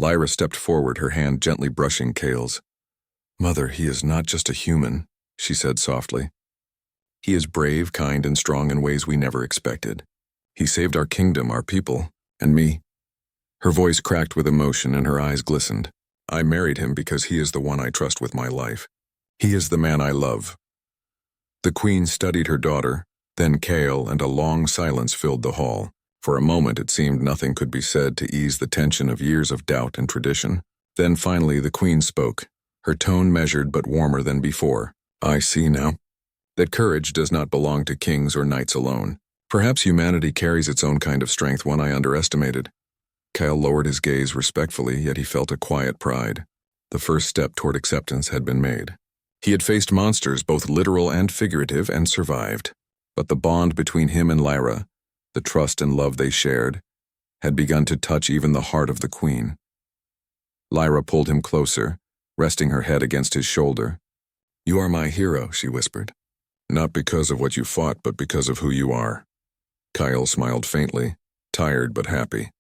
Lyra stepped forward, her hand gently brushing Kale's. "Mother, he is not just a human," she said softly. "He is brave, kind, and strong in ways we never expected. He saved our kingdom, our people, and me." Her voice cracked with emotion and her eyes glistened. "I married him because he is the one I trust with my life. He is the man I love." The queen studied her daughter, then Kale, and a long silence filled the hall. For a moment it seemed nothing could be said to ease the tension of years of doubt and tradition. Then finally the queen spoke, her tone measured but warmer than before. "I see now that courage does not belong to kings or knights alone. Perhaps humanity carries its own kind of strength, one I underestimated." Kyle lowered his gaze respectfully, yet he felt a quiet pride. The first step toward acceptance had been made. He had faced monsters, both literal and figurative, and survived. But the bond between him and Lyra, the trust and love they shared, had begun to touch even the heart of the queen. Lyra pulled him closer, resting her head against his shoulder. "You are my hero," she whispered. "Not because of what you fought, but because of who you are." Kyle smiled faintly, tired but happy.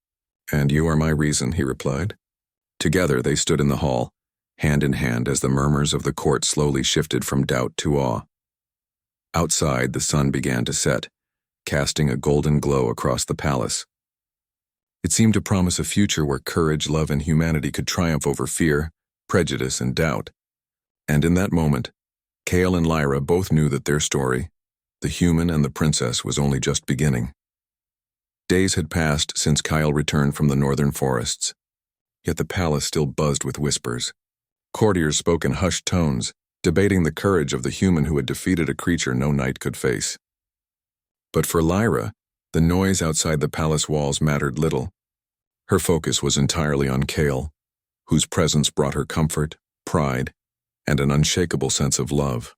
"And you are my reason," he replied. Together they stood in the hall, hand in hand as the murmurs of the court slowly shifted from doubt to awe. Outside, the sun began to set, casting a golden glow across the palace. It seemed to promise a future where courage, love, and humanity could triumph over fear, prejudice, and doubt. And in that moment, Kale and Lyra both knew that their story, the human and the princess, was only just beginning. Days had passed since Kyle returned from the northern forests, yet the palace still buzzed with whispers. Courtiers spoke in hushed tones, debating the courage of the human who had defeated a creature no knight could face. But for Lyra, the noise outside the palace walls mattered little. Her focus was entirely on Kale, whose presence brought her comfort, pride, and an unshakable sense of love.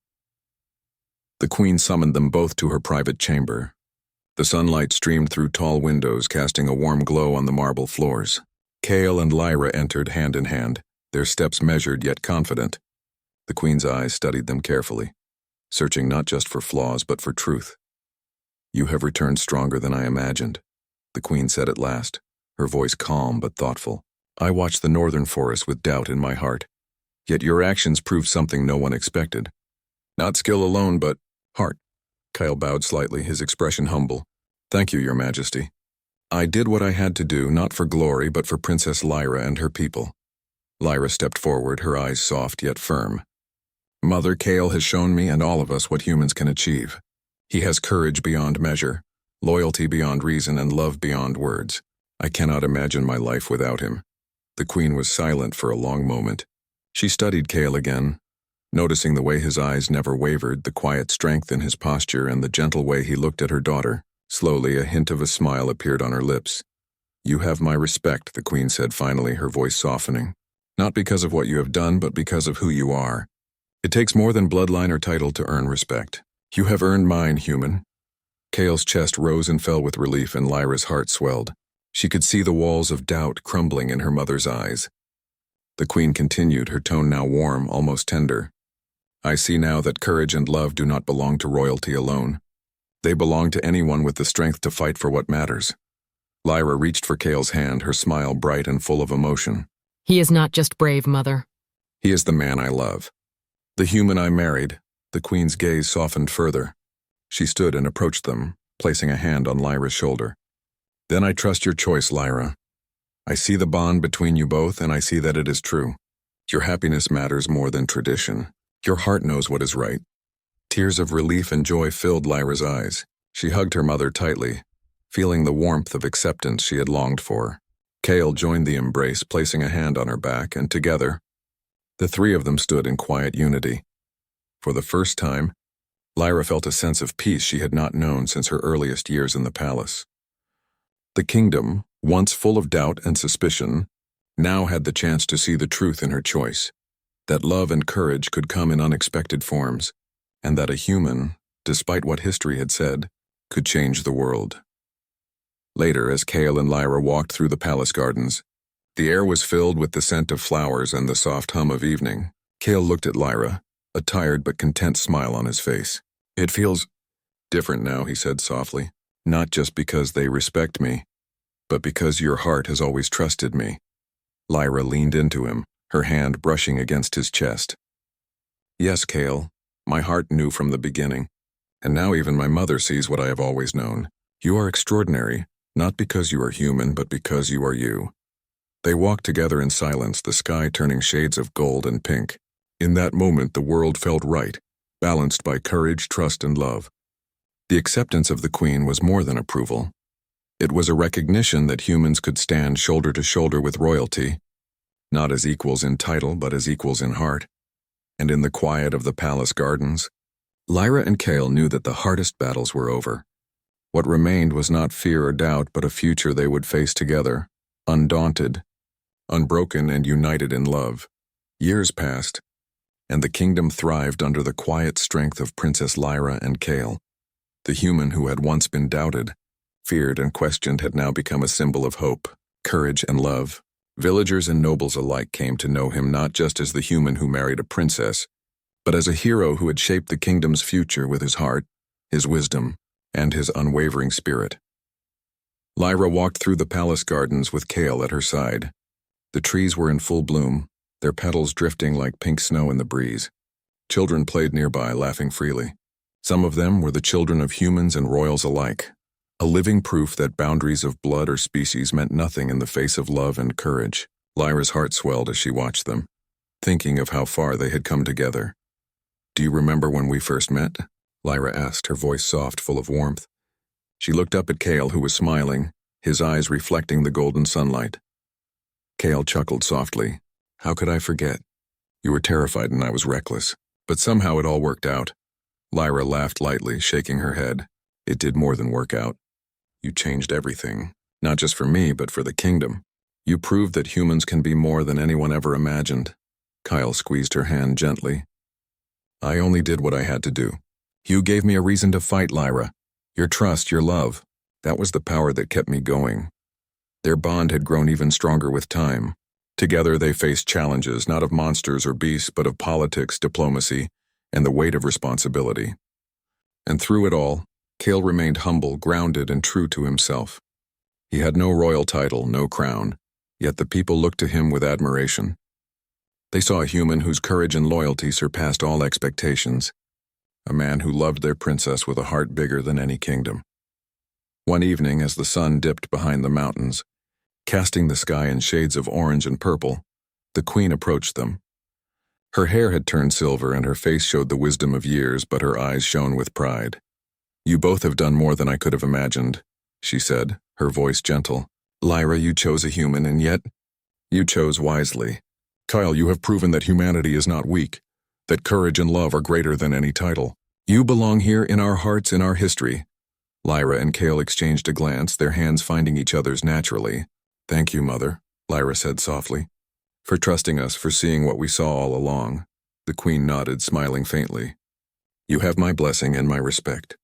The queen summoned them both to her private chamber. The sunlight streamed through tall windows, casting a warm glow on the marble floors. Kale and Lyra entered hand in hand, their steps measured yet confident. The queen's eyes studied them carefully, searching not just for flaws but for truth. "You have returned stronger than I imagined," the queen said at last, her voice calm but thoughtful. "I watched the northern forest with doubt in my heart, yet your actions proved something no one expected. Not skill alone, but heart." Kyle bowed slightly, his expression humble. "Thank you, Your Majesty. I did what I had to do, not for glory, but for Princess Lyra and her people." Lyra stepped forward, her eyes soft yet firm. "Mother, Kale has shown me and all of us what humans can achieve. He has courage beyond measure, loyalty beyond reason, and love beyond words. I cannot imagine my life without him." The queen was silent for a long moment. She studied Kale again, noticing the way his eyes never wavered, the quiet strength in his posture, and the gentle way he looked at her daughter. Slowly, a hint of a smile appeared on her lips. "You have my respect," the queen said finally, her voice softening. "Not because of what you have done, but because of who you are. It takes more than bloodline or title to earn respect. You have earned mine, human." Kale's chest rose and fell with relief, and Lyra's heart swelled. She could see the walls of doubt crumbling in her mother's eyes. The queen continued, her tone now warm, almost tender. "I see now that courage and love do not belong to royalty alone. They belong to anyone with the strength to fight for what matters." Lyra reached for Kale's hand, her smile bright and full of emotion. "He is not just brave, Mother. "He is the man I love. The human I married." The queen's gaze softened further. She stood and approached them, placing a hand on Lyra's shoulder. "Then I trust your choice, Lyra. I see the bond between you both, and I see that it is true. Your happiness matters more than tradition. Your heart knows what is right." Tears of relief and joy filled Lyra's eyes. She hugged her mother tightly, feeling the warmth of acceptance she had longed for. Kale joined the embrace, placing a hand on her back, and together, the three of them stood in quiet unity. For the first time, Lyra felt a sense of peace she had not known since her earliest years in the palace. The kingdom, once full of doubt and suspicion, now had the chance to see the truth in her choice, that love and courage could come in unexpected forms, and that a human, despite what history had said, could change the world. Later, as Kale and Lyra walked through the palace gardens, the air was filled with the scent of flowers and the soft hum of evening. Kale looked at Lyra, a tired but content smile on his face. "It feels different now," he said softly. "Not just because they respect me, but because your heart has always trusted me." Lyra leaned into him, her hand brushing against his chest. Yes, Cale, my heart knew from the beginning, and now even my mother sees what I have always known. You are extraordinary, not because you are human, but because you are you. They walked together in silence, the sky turning shades of gold and pink. In that moment, the world felt right, balanced by courage, trust, and love. The acceptance of the Queen was more than approval. It was a recognition that humans could stand shoulder to shoulder with royalty, not as equals in title, but as equals in heart. And in the quiet of the palace gardens, Lyra and Cale knew that the hardest battles were over. What remained was not fear or doubt, but a future they would face together, undaunted, unbroken, and united in love. Years passed, and the kingdom thrived under the quiet strength of Princess Lyra and Cale. The human who had once been doubted, feared, and questioned had now become a symbol of hope, courage, and love. Villagers and nobles alike came to know him not just as the human who married a princess, but as a hero who had shaped the kingdom's future with his heart, his wisdom, and his unwavering spirit. Lyra walked through the palace gardens with Cale at her side. The trees were in full bloom, their petals drifting like pink snow in the breeze. Children played nearby, laughing freely. Some of them were the children of humans and royals alike, a living proof that boundaries of blood or species meant nothing in the face of love and courage. Lyra's heart swelled as she watched them, thinking of how far they had come together. Do you remember when we first met? Lyra asked, her voice soft, full of warmth. She looked up at Cale, who was smiling, his eyes reflecting the golden sunlight. Cale chuckled softly. How could I forget? You were terrified and I was reckless, but somehow it all worked out. Lyra laughed lightly, shaking her head. It did more than work out. You changed everything, not just for me, but for the kingdom. You proved that humans can be more than anyone ever imagined. Kyle squeezed her hand gently. I only did what I had to do. You gave me a reason to fight, Lyra. Your trust, your love. That was the power that kept me going. Their bond had grown even stronger with time. Together they faced challenges, not of monsters or beasts, but of politics, diplomacy, and the weight of responsibility. And through it all, Cale remained humble, grounded, and true to himself. He had no royal title, no crown, yet the people looked to him with admiration. They saw a human whose courage and loyalty surpassed all expectations, a man who loved their princess with a heart bigger than any kingdom. One evening, as the sun dipped behind the mountains, casting the sky in shades of orange and purple, the queen approached them. Her hair had turned silver and her face showed the wisdom of years, but her eyes shone with pride. You both have done more than I could have imagined, she said, her voice gentle. Lyra, you chose a human, and yet you chose wisely. Kyle, you have proven that humanity is not weak, that courage and love are greater than any title. You belong here in our hearts, in our history. Lyra and Cale exchanged a glance, their hands finding each other's naturally. Thank you, Mother, Lyra said softly, for trusting us, for seeing what we saw all along. The queen nodded, smiling faintly. You have my blessing and my respect.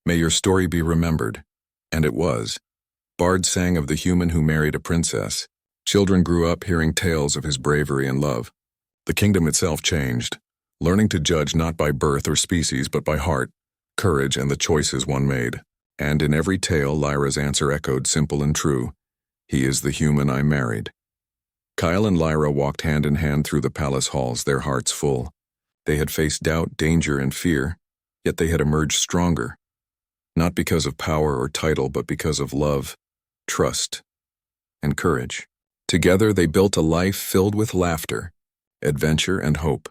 May your story be remembered. And it was. Bards sang of the human who married a princess. Children grew up hearing tales of his bravery and love. The kingdom itself changed, learning to judge not by birth or species, but by heart, courage, and the choices one made. And in every tale, Lyra's answer echoed, simple and true. He is the human I married. Kyle and Lyra walked hand in hand through the palace halls, their hearts full. They had faced doubt, danger, and fear, yet they had emerged stronger. Not because of power or title, but because of love, trust, and courage. Together they built a life filled with laughter, adventure, and hope.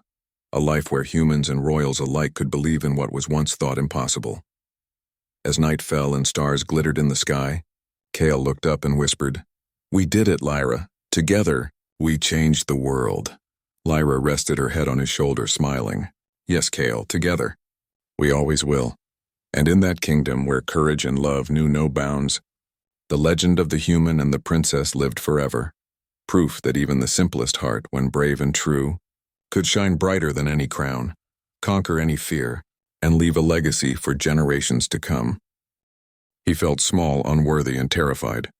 A life where humans and royals alike could believe in what was once thought impossible. As night fell and stars glittered in the sky, Cale looked up and whispered, We did it, Lyra. Together, we changed the world. Lyra rested her head on his shoulder, smiling. Yes, Cale, together. We always will. And in that kingdom where courage and love knew no bounds, the legend of the human and the princess lived forever. Proof that even the simplest heart, when brave and true, could shine brighter than any crown, conquer any fear, and leave a legacy for generations to come. He felt small, unworthy, and terrified.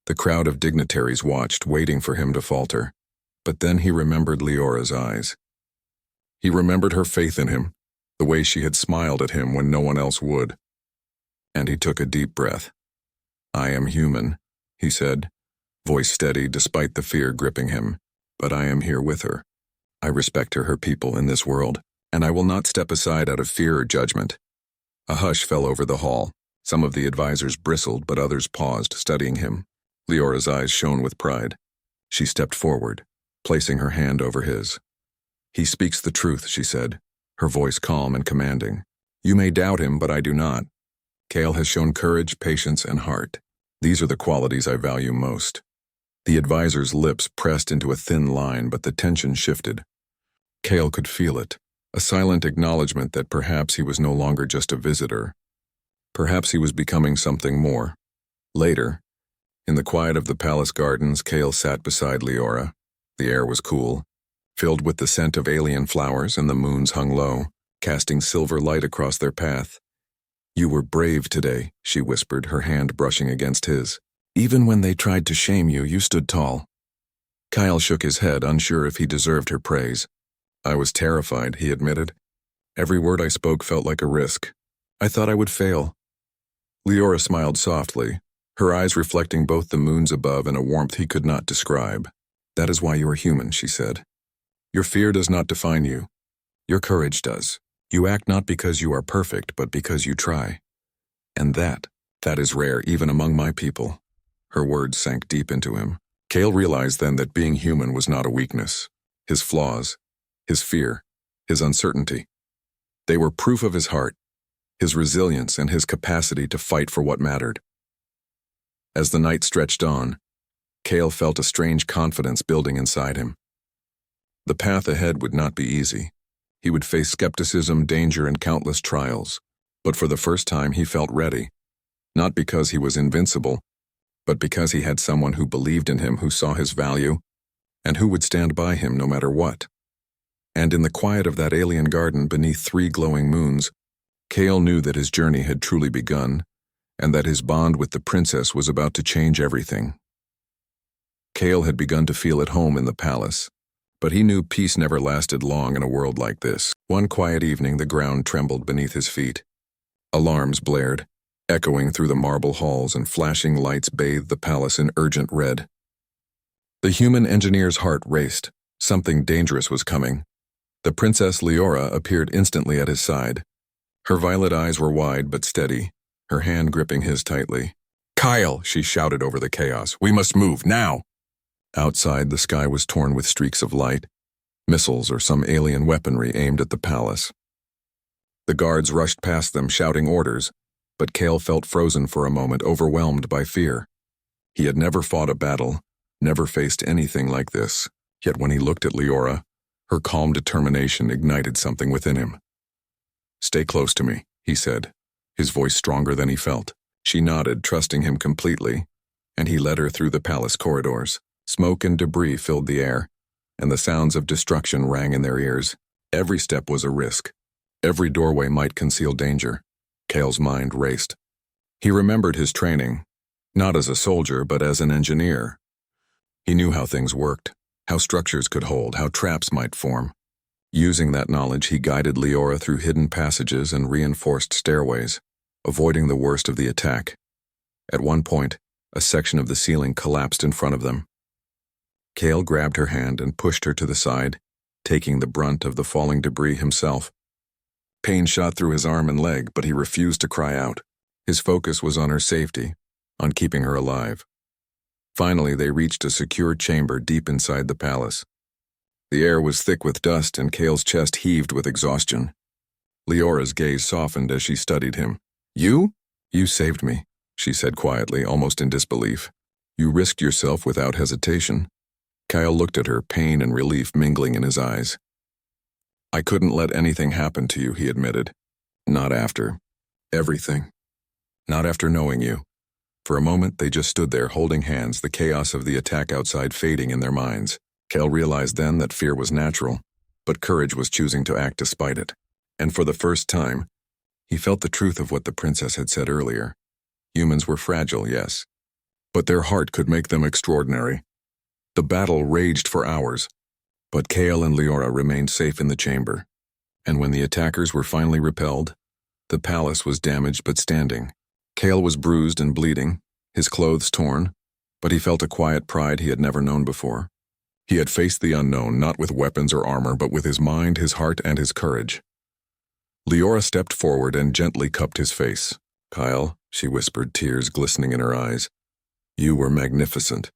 The crowd of dignitaries watched, waiting for him to falter. But then he remembered Leora's eyes. He remembered her faith in him, the way she had smiled at him when no one else would. And he took a deep breath. I am human, he said, voice steady despite the fear gripping him. but I am here with her. I respect her people in this world, and I will not step aside out of fear or judgment." A hush fell over the hall. Some of the advisors bristled, but others paused, studying him. Leora's eyes shone with pride. She stepped forward, placing her hand over his. "He speaks the truth," she said, her voice calm and commanding. "You may doubt him, but I do not. Kale has shown courage, patience, and heart. These are the qualities I value most." The advisor's lips pressed into a thin line, but the tension shifted. Kale could feel it, a silent acknowledgement that perhaps he was no longer just a visitor. Perhaps he was becoming something more. Later, in the quiet of the palace gardens, Kale sat beside Leora. The air was cool, filled with the scent of alien flowers, and the moons hung low, casting silver light across their path. "You were brave today," she whispered, her hand brushing against his. "Even when they tried to shame you, you stood tall." Kyle shook his head, unsure if he deserved her praise. "I was terrified," he admitted. "Every word I spoke felt like a risk. I thought I would fail." Leora smiled softly, her eyes reflecting both the moons above and a warmth he could not describe. "That is why you are human," she said. "Your fear does not define you. Your courage does. You act not because you are perfect, but because you try. And that is rare even among my people." Her words sank deep into him. Kale realized then that being human was not a weakness. His flaws, his fear, his uncertainty, they were proof of his heart, his resilience, and his capacity to fight for what mattered. As the night stretched on, Kale felt a strange confidence building inside him. The path ahead would not be easy. He would face skepticism, danger, and countless trials. But for the first time, he felt ready. Not because he was invincible, but because he had someone who believed in him, who saw his value, and who would stand by him no matter what. And in the quiet of that alien garden beneath 3 glowing moons, Kale knew that his journey had truly begun, and that his bond with the princess was about to change everything. Kale had begun to feel at home in the palace, but he knew peace never lasted long in a world like this. One quiet evening, the ground trembled beneath his feet. Alarms blared, echoing through the marble halls, and flashing lights bathed the palace in urgent red. The human engineer's heart raced. Something dangerous was coming. The Princess Leora appeared instantly at his side. Her violet eyes were wide but steady, her hand gripping his tightly. "Kyle," she shouted over the chaos, "we must move, now!" Outside, the sky was torn with streaks of light, missiles or some alien weaponry aimed at the palace. The guards rushed past them, shouting orders, but Kale felt frozen for a moment, overwhelmed by fear. He had never fought a battle, never faced anything like this, yet when he looked at Leora, her calm determination ignited something within him. "Stay close to me," he said, his voice stronger than he felt. She nodded, trusting him completely, and he led her through the palace corridors. Smoke and debris filled the air, and the sounds of destruction rang in their ears. Every step was a risk. Every doorway might conceal danger. Kale's mind raced. He remembered his training, not as a soldier, but as an engineer. He knew how things worked, how structures could hold, how traps might form. Using that knowledge, he guided Leora through hidden passages and reinforced stairways, avoiding the worst of the attack. At one point, a section of the ceiling collapsed in front of them. Kale grabbed her hand and pushed her to the side, taking the brunt of the falling debris himself. Pain shot through his arm and leg, but he refused to cry out. His focus was on her safety, on keeping her alive. Finally, they reached a secure chamber deep inside the palace. The air was thick with dust, and Kale's chest heaved with exhaustion. Leora's gaze softened as she studied him. "You? You saved me," she said quietly, almost in disbelief. "You risked yourself without hesitation." Kyle looked at her, pain and relief mingling in his eyes. "I couldn't let anything happen to you," he admitted. "Not after everything. Not after knowing you." For a moment, they just stood there, holding hands, the chaos of the attack outside fading in their minds. Kale realized then that fear was natural, but courage was choosing to act despite it. And for the first time, he felt the truth of what the princess had said earlier. Humans were fragile, yes, but their heart could make them extraordinary. The battle raged for hours, but Kale and Leora remained safe in the chamber. And when the attackers were finally repelled, the palace was damaged but standing. Kale was bruised and bleeding, his clothes torn, but he felt a quiet pride he had never known before. He had faced the unknown not with weapons or armor but with his mind, his heart, and his courage. Leora stepped forward and gently cupped his face. "Kyle," she whispered, tears glistening in her eyes, "you were magnificent.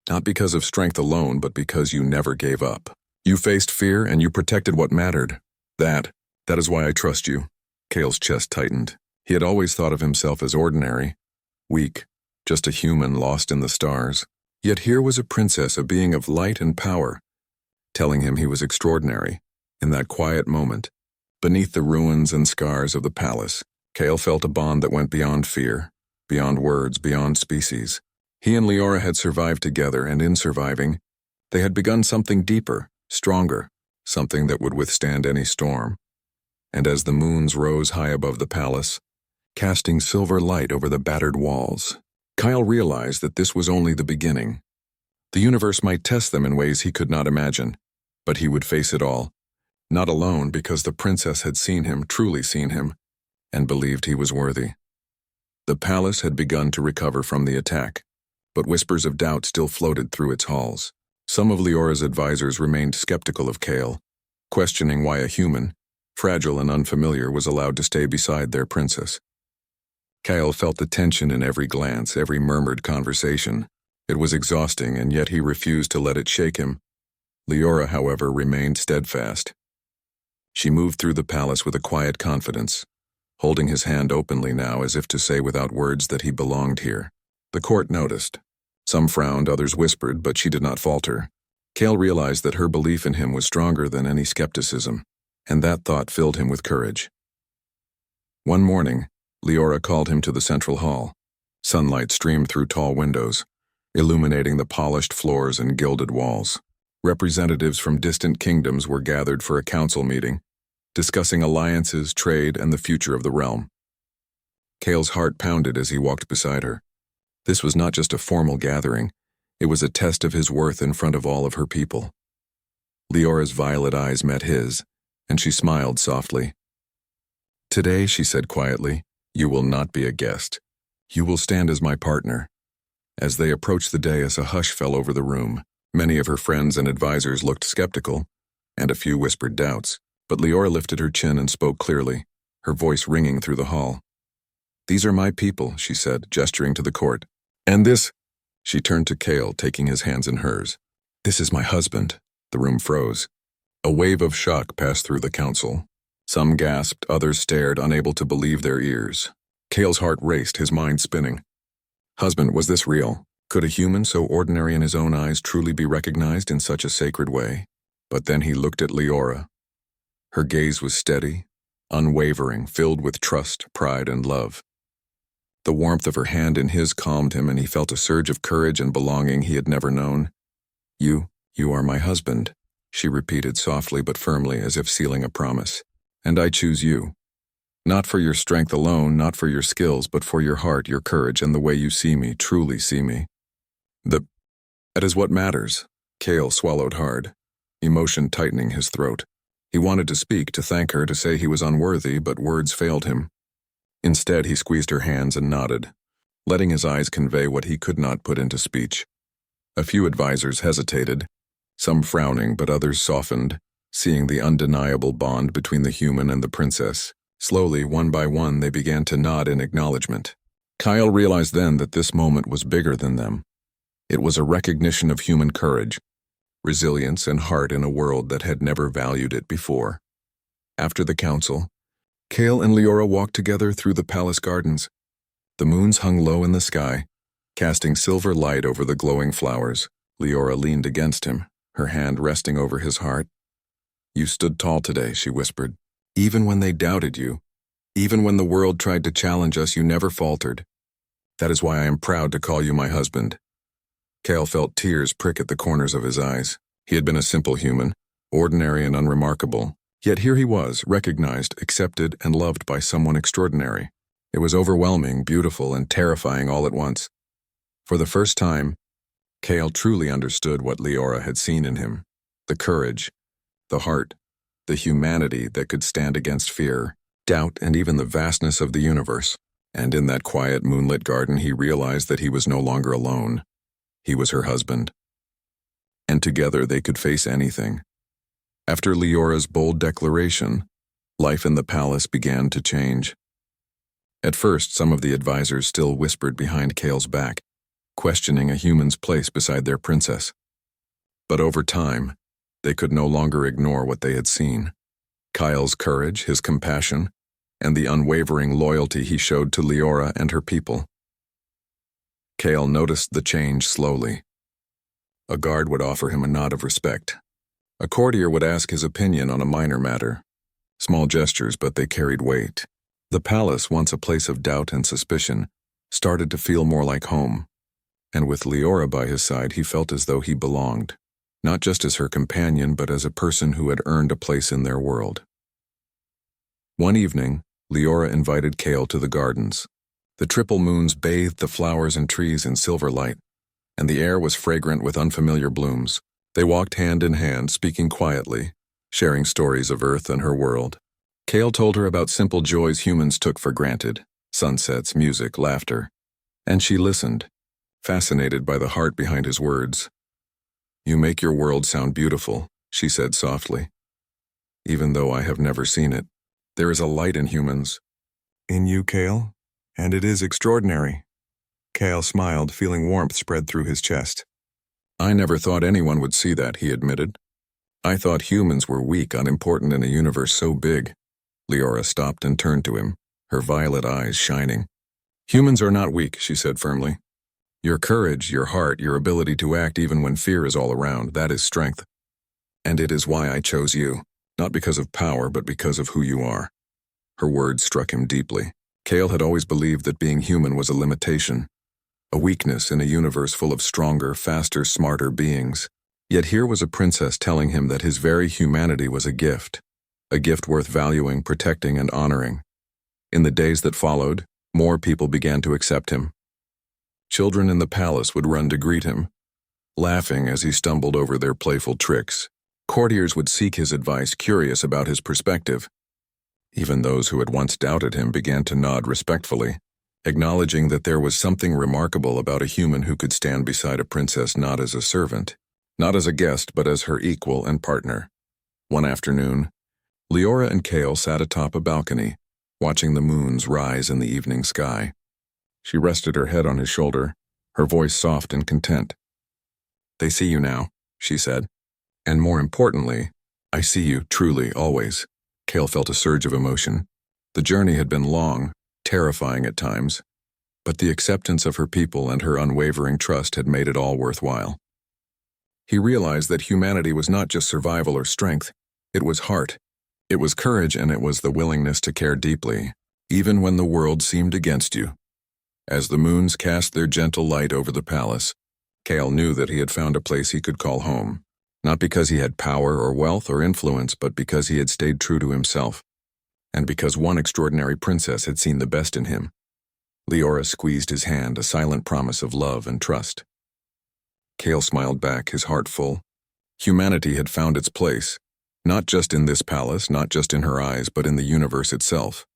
Not because of strength alone, but because you never gave up. You faced fear and you protected what mattered. That is why I trust you." Kale's chest tightened. He had always thought of himself as ordinary, weak, just a human lost in the stars. Yet here was a princess, a being of light and power, telling him he was extraordinary. In that quiet moment, beneath the ruins and scars of the palace, Kale felt a bond that went beyond fear, beyond words, beyond species. He and Leora had survived together, and in surviving, they had begun something deeper, stronger, something that would withstand any storm. And as the moons rose high above the palace, casting silver light over the battered walls, Kyle realized that this was only the beginning. The universe might test them in ways he could not imagine, but he would face it all, not alone, because the princess had seen him, truly seen him, and believed he was worthy. The palace had begun to recover from the attack, but whispers of doubt still floated through its halls. Some of Leora's advisors remained skeptical of Kale, questioning why a human, fragile and unfamiliar, was allowed to stay beside their princess. Kyle felt the tension in every glance, every murmured conversation. It was exhausting, and yet he refused to let it shake him. Leora, however, remained steadfast. She moved through the palace with a quiet confidence, holding his hand openly now as if to say without words that he belonged here. The court noticed. Some frowned, others whispered, but she did not falter. Kale realized that her belief in him was stronger than any skepticism, and that thought filled him with courage. One morning, Leora called him to the central hall. Sunlight streamed through tall windows, illuminating the polished floors and gilded walls. Representatives from distant kingdoms were gathered for a council meeting, discussing alliances, trade, and the future of the realm. Kale's heart pounded as he walked beside her. This was not just a formal gathering, it was a test of his worth in front of all of her people. Leora's violet eyes met his, and she smiled softly. "Today," she said quietly, "you will not be a guest. You will stand as my partner." As they approached the dais, a hush fell over the room. Many of her friends and advisors looked skeptical, and a few whispered doubts, but Leora lifted her chin and spoke clearly, her voice ringing through the hall. "These are my people," she said, gesturing to the court. "And this—" She turned to Kale, taking his hands in hers. "This is my husband." The room froze. A wave of shock passed through the council. Some gasped, others stared, unable to believe their ears. Kale's heart raced, his mind spinning. Husband, was this real? Could a human so ordinary in his own eyes truly be recognized in such a sacred way? But then he looked at Leora. Her gaze was steady, unwavering, filled with trust, pride, and love. The warmth of her hand in his calmed him, and he felt a surge of courage and belonging he had never known. You are my husband," she repeated softly but firmly, as if sealing a promise. "And I choose you. Not for your strength alone, not for your skills, but for your heart, your courage, and the way you see me, truly see me. That is what matters." Kale swallowed hard, emotion tightening his throat. He wanted to speak, to thank her, to say he was unworthy, but words failed him. Instead, he squeezed her hands and nodded, letting his eyes convey what he could not put into speech. A few advisors hesitated, some frowning, but others softened, seeing the undeniable bond between the human and the princess. Slowly, one by one, they began to nod in acknowledgement. Kyle realized then that this moment was bigger than them. It was a recognition of human courage, resilience, and heart in a world that had never valued it before. After the council, Kale and Leora walked together through the palace gardens. The moons hung low in the sky, casting silver light over the glowing flowers. Leora leaned against him, her hand resting over his heart. "You stood tall today," she whispered. "Even when they doubted you, even when the world tried to challenge us, you never faltered. That is why I am proud to call you my husband." Kale felt tears prick at the corners of his eyes. He had been a simple human, ordinary and unremarkable. Yet here he was, recognized, accepted, and loved by someone extraordinary. It was overwhelming, beautiful, and terrifying all at once. For the first time, Kale truly understood what Leora had seen in him. The courage, the heart, the humanity that could stand against fear, doubt, and even the vastness of the universe. And in that quiet, moonlit garden, he realized that he was no longer alone. He was her husband. and together they could face anything. After Leora's bold declaration, life in the palace began to change. At first, some of the advisors still whispered behind Kale's back, questioning a human's place beside their princess. But over time, they could no longer ignore what they had seen. Kyle's courage, his compassion, and the unwavering loyalty he showed to Leora and her people. Kale noticed the change slowly. A guard would offer him a nod of respect. A courtier would ask his opinion on a minor matter. Small gestures, but they carried weight. The palace, once a place of doubt and suspicion, started to feel more like home. And with Leora by his side, he felt as though he belonged, not just as her companion, but as a person who had earned a place in their world. One evening, Leora invited Kale to the gardens. The triple moons bathed the flowers and trees in silver light, and the air was fragrant with unfamiliar blooms. They walked hand in hand, speaking quietly, sharing stories of Earth and her world. Kale told her about simple joys humans took for granted, sunsets, music, laughter, and she listened, fascinated by the heart behind his words. "You make your world sound beautiful," she said softly. "Even though I have never seen it, there is a light in humans." "In you, Kale? And it is extraordinary." Kale smiled, feeling warmth spread through his chest. "I never thought anyone would see that," he admitted. "I thought humans were weak, unimportant in a universe so big." Leora stopped and turned to him, her violet eyes shining. "Humans are not weak," she said firmly. "Your courage, your heart, your ability to act even when fear is all around, that is strength. And it is why I chose you, not because of power, but because of who you are." Her words struck him deeply. Kale had always believed that being human was a limitation, a weakness in a universe full of stronger, faster, smarter beings. Yet here was a princess telling him that his very humanity was a gift worth valuing, protecting, and honoring. In the days that followed, more people began to accept him. Children in the palace would run to greet him, laughing as he stumbled over their playful tricks. Courtiers would seek his advice, curious about his perspective. Even those who had once doubted him began to nod respectfully, acknowledging that there was something remarkable about a human who could stand beside a princess not as a servant, not as a guest, but as her equal and partner. One afternoon, Leora and Kale sat atop a balcony, watching the moons rise in the evening sky. She rested her head on his shoulder, her voice soft and content. "They see you now," she said. "And more importantly, I see you, truly, always." Kale felt a surge of emotion. The journey had been long, terrifying at times, but the acceptance of her people and her unwavering trust had made it all worthwhile. He realized that humanity was not just survival or strength, it was heart. It was courage, and it was the willingness to care deeply, even when the world seemed against you. As the moons cast their gentle light over the palace, Kale knew that he had found a place he could call home, not because he had power or wealth or influence, but because he had stayed true to himself, and because one extraordinary princess had seen the best in him. Leora squeezed his hand, a silent promise of love and trust. Kale smiled back, his heart full. Humanity had found its place, not just in this palace, not just in her eyes, but in the universe itself.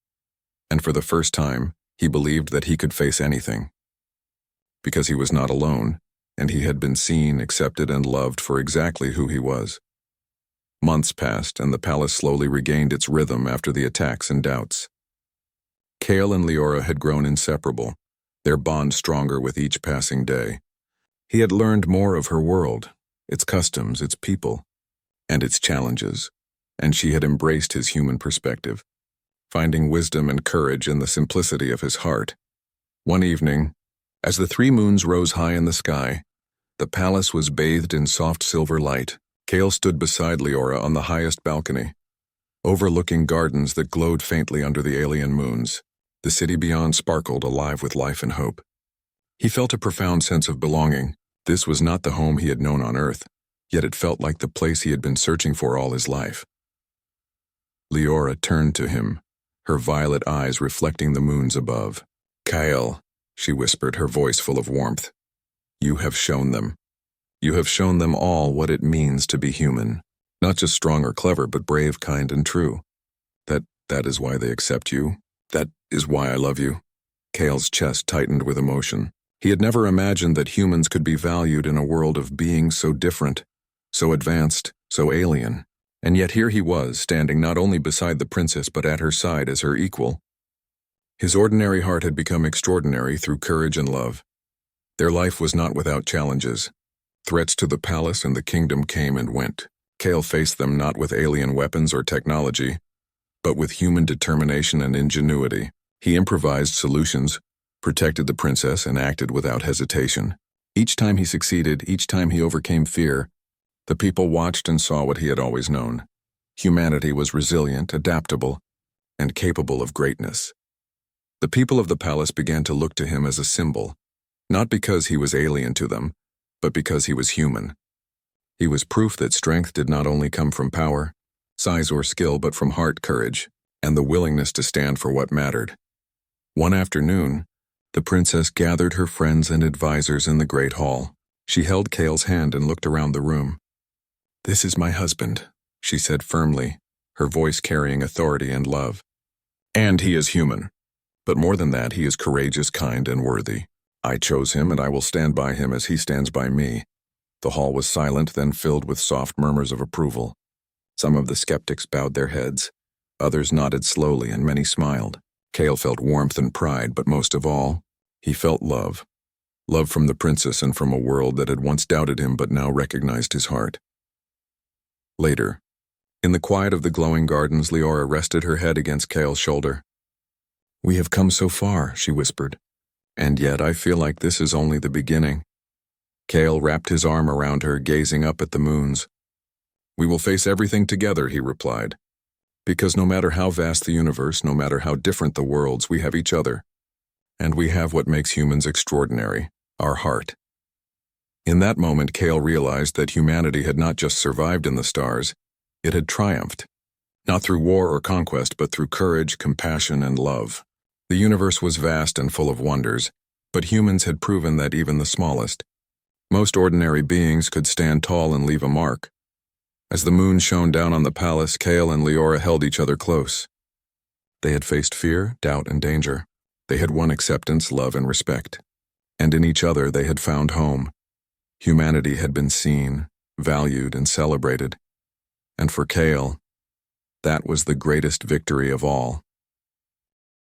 And for the first time, he believed that he could face anything. Because he was not alone, and he had been seen, accepted, and loved for exactly who he was. Months passed, and the palace slowly regained its rhythm after the attacks and doubts. Kale and Leora had grown inseparable, their bond stronger with each passing day. He had learned more of her world, its customs, its people, and its challenges, and she had embraced his human perspective, finding wisdom and courage in the simplicity of his heart. One evening, as the 3 moons rose high in the sky, the palace was bathed in soft silver light. Kale stood beside Leora on the highest balcony, overlooking gardens that glowed faintly under the alien moons. The city beyond sparkled, alive with life and hope. He felt a profound sense of belonging. This was not the home he had known on Earth, yet it felt like the place he had been searching for all his life. Leora turned to him, her violet eyes reflecting the moons above. "Kyle," she whispered, her voice full of warmth. "You have shown them. You have shown them all what it means to be human. Not just strong or clever, but brave, kind, and true. That is why they accept you. That is why I love you." Kale's chest tightened with emotion. He had never imagined that humans could be valued in a world of beings so different, so advanced, so alien. And yet here he was, standing not only beside the princess but at her side as her equal. His ordinary heart had become extraordinary through courage and love. Their life was not without challenges. Threats to the palace and the kingdom came and went. Kale faced them not with alien weapons or technology, but with human determination and ingenuity. He improvised solutions, protected the princess, and acted without hesitation. Each time he succeeded, each time he overcame fear, the people watched and saw what he had always known. Humanity was resilient, adaptable, and capable of greatness. The people of the palace began to look to him as a symbol, not because he was alien to them, but because he was human. He was proof that strength did not only come from power, size, or skill, but from heart, courage, and the willingness to stand for what mattered. One afternoon, the princess gathered her friends and advisors in the great hall. She held Kale's hand and looked around the room. "This is my husband," she said firmly, her voice carrying authority and love. "And he is human. But more than that, he is courageous, kind, and worthy. I chose him, and I will stand by him as he stands by me." The hall was silent, then filled with soft murmurs of approval. Some of the skeptics bowed their heads. Others nodded slowly, and many smiled. Kale felt warmth and pride, but most of all, he felt love. Love from the princess and from a world that had once doubted him but now recognized his heart. Later, in the quiet of the glowing gardens, Leora rested her head against Kale's shoulder. "We have come so far," she whispered, "and yet I feel like this is only the beginning." Kale wrapped his arm around her, gazing up at the moons. "We will face everything together," he replied, "because no matter how vast the universe, no matter how different the worlds, we have each other. And we have what makes humans extraordinary, our heart." In that moment, Kale realized that humanity had not just survived in the stars, it had triumphed. Not through war or conquest, but through courage, compassion, and love. The universe was vast and full of wonders, but humans had proven that even the smallest, most ordinary beings could stand tall and leave a mark. As the moon shone down on the palace, Kale and Leora held each other close. They had faced fear, doubt, and danger. They had won acceptance, love, and respect. And in each other they had found home. Humanity had been seen, valued, and celebrated. And for Kale, that was the greatest victory of all.